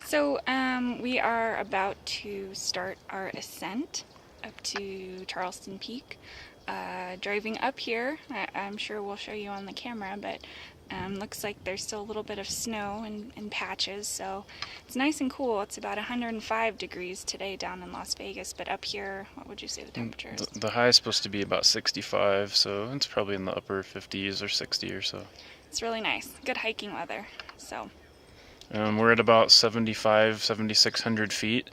So we are about to start our ascent up to Charleston Peak. Driving up here, I'm sure we'll show you on the camera, but looks like there's still a little bit of snow in patches, so it's nice and cool. It's about 105 degrees today down in Las Vegas, but up here, what would you say the temperature is? The high is supposed to be about 65, so it's probably in the upper 50s or 60 or so. It's really nice. Good hiking weather. So we're at about 7,600 feet,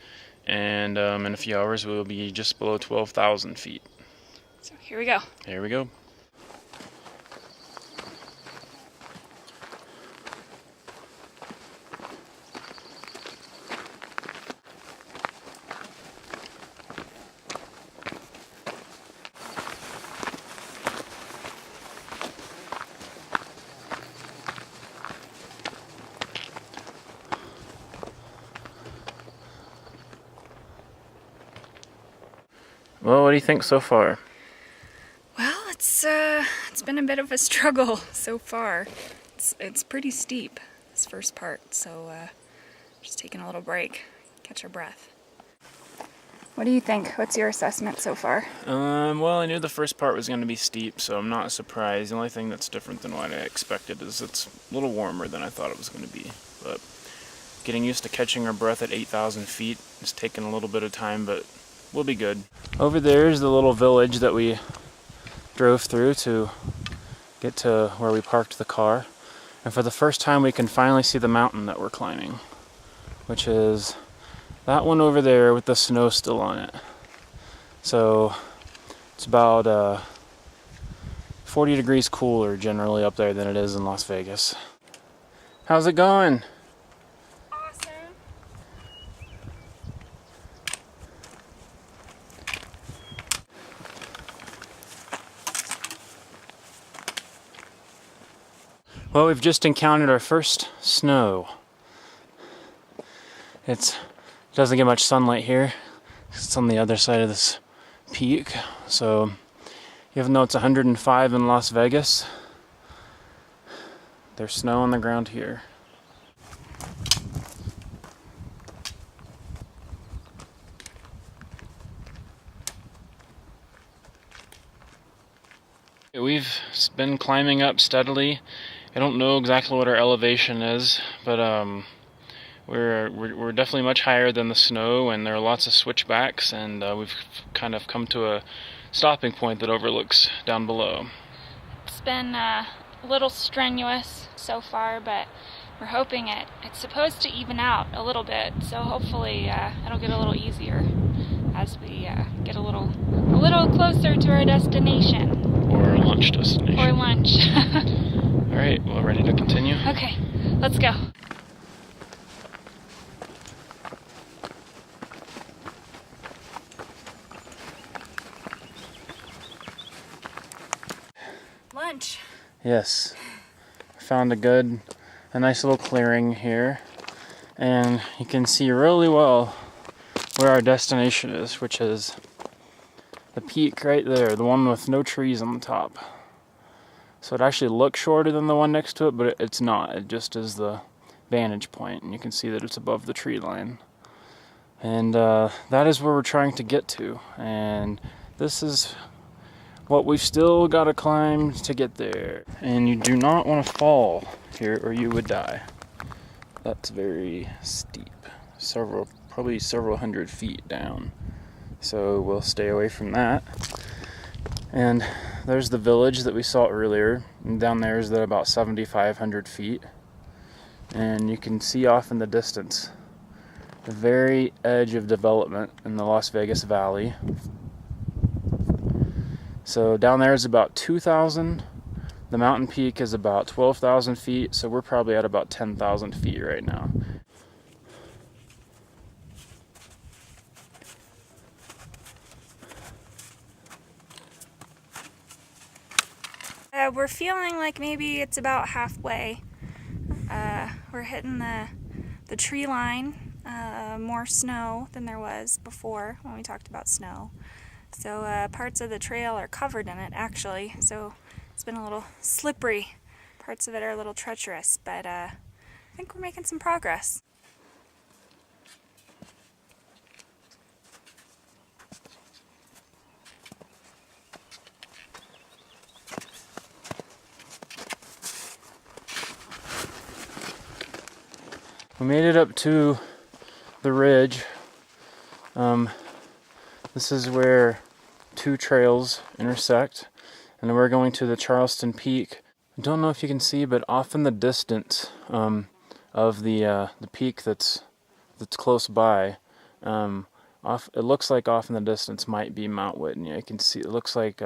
and in a few hours we'll be just below 12,000 feet. So here we go. Here we go. Well, what do you think so far? Well, it's been a bit of a struggle so far. It's pretty steep, this first part, so just taking a little break, catch our breath. What do you think? What's your assessment so far? Well, I knew the first part was going to be steep, so I'm not surprised. The only thing that's different than what I expected is it's a little warmer than I thought it was going to be. But getting used to catching our breath at 8,000 feet is taking a little bit of time, but we'll be good. Over there is the little village that we drove through to get to where we parked the car. And for the first time we can finally see the mountain that we're climbing, which is that one over there with the snow still on it. So it's about 40 degrees cooler generally up there than it is in Las Vegas. How's it going? Well, we've just encountered our first snow. It doesn't get much sunlight here. It's on the other side of this peak. So even though it's 105 in Las Vegas, there's snow on the ground here. We've been climbing up steadily. I don't know exactly what our elevation is, but we're definitely much higher than the snow, and there are lots of switchbacks, and we've kind of come to a stopping point that overlooks down below. It's been a little strenuous so far, but we're hoping it's supposed to even out a little bit, so hopefully it'll get a little easier as we get a little closer to our destination. Or lunch destination. Or lunch. Alright, well, ready to continue? Okay, let's go. Lunch. Yes. Found a nice little clearing here, and you can see really well where our destination is, which is the peak right there, the one with no trees on the top. So it actually looks shorter than the one next to it, but it's not. It just is the vantage point, and you can see that it's above the tree line. And that is where we're trying to get to, and this is what we've still got to climb to get there. And you do not want to fall here or you would die. That's very steep, probably several hundred feet down. So we'll stay away from that. And there's the village that we saw earlier, and down there is about 7,500 feet. And you can see off in the distance the very edge of development in the Las Vegas Valley. So down there is about 2,000. The mountain peak is about 12,000 feet, so we're probably at about 10,000 feet right now. We're feeling like maybe it's about halfway. We're hitting the tree line, more snow than there was before when we talked about snow. So parts of the trail are covered in it, actually, so it's been a little slippery. Parts of it are a little treacherous, but I think we're making some progress. We made it up to the ridge. This is where two trails intersect, and we're going to the Charleston Peak. I don't know if you can see, but off in the distance of the peak that's close by, it looks like off in the distance might be Mount Whitney. I can see it looks like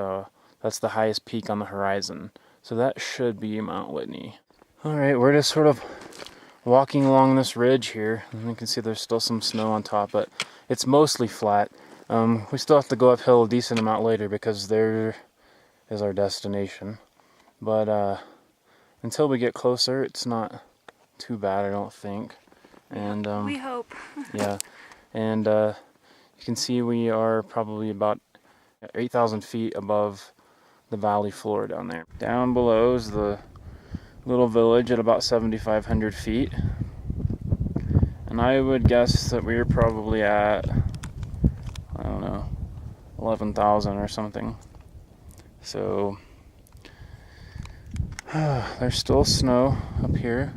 that's the highest peak on the horizon, so that should be Mount Whitney. All right, we're just sort of walking along this ridge here, and you can see there's still some snow on top, but it's mostly flat. We still have to go uphill a decent amount later because there is our destination. But until we get closer, it's not too bad, I don't think. And we hope. yeah, and you can see we are probably about 8,000 feet above the valley floor down there. Down below is the little village at about 7,500 feet. And I would guess that we're probably at, I don't know, 11,000 or something. So there's still snow up here,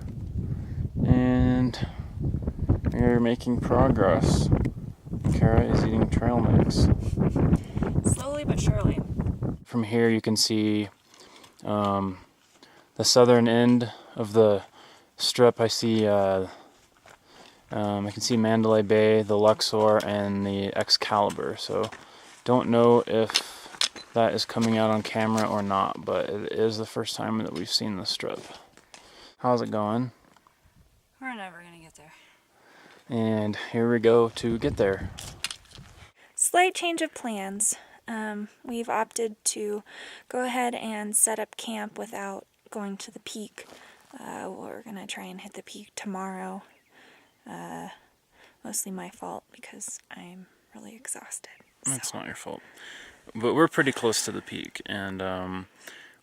and we're making progress. Kara is eating trail mix. Slowly but surely. From here you can see the southern end of the strip. I can see Mandalay Bay, the Luxor, and the Excalibur. So don't know if that is coming out on camera or not, but it is the first time that we've seen the strip. How's it going? We're never gonna get there. And here we go to get there. Slight change of plans. We've opted to go ahead and set up camp without going to the peak. We're gonna try and hit the peak tomorrow. Mostly my fault because I'm really exhausted. That's not your fault. But we're pretty close to the peak, and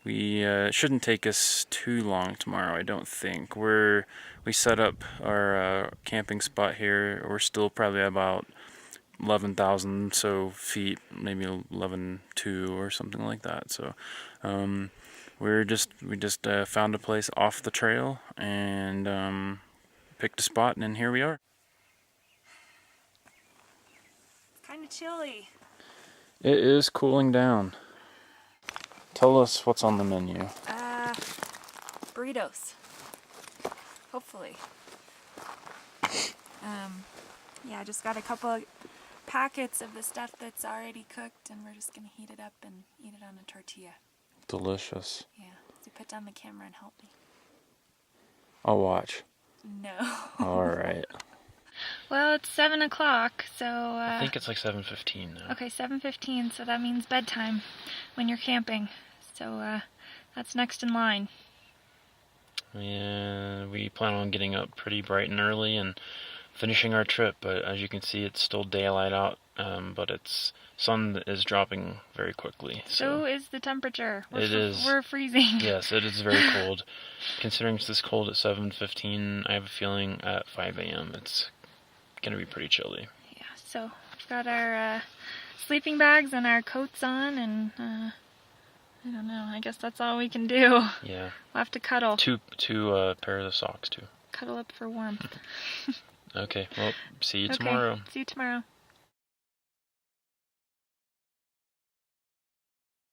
we shouldn't take us too long tomorrow, I don't think. We set up our camping spot here. We're still probably about 11,000 so feet, maybe 11,200 or something like that. So we just found a place off the trail and picked a spot, and here we are. Kind of chilly. It is cooling down. Tell us what's on the menu. Burritos. Hopefully. Yeah, I just got a couple of packets of the stuff that's already cooked, and we're just gonna heat it up and eat it on a tortilla. Delicious. Yeah, so put down the camera and help me. I'll watch. No. Alright. Well, it's 7 o'clock, so... I think it's like 7:15 now. Okay, 7:15, so that means bedtime when you're camping. So, that's next in line. Yeah, we plan on getting up pretty bright and early and finishing our trip, but as you can see, it's still daylight out, but sun is dropping very quickly. So is the temperature. We're freezing. Yes, it is very cold. Considering it's this cold at 7:15, I have a feeling at 5 a.m. it's gonna be pretty chilly. Yeah, so we've got our sleeping bags and our coats on, and I don't know, I guess that's all we can do. Yeah. We'll have to cuddle. Two pairs of socks too. Cuddle up for warmth. Okay, well, see you tomorrow. See you tomorrow.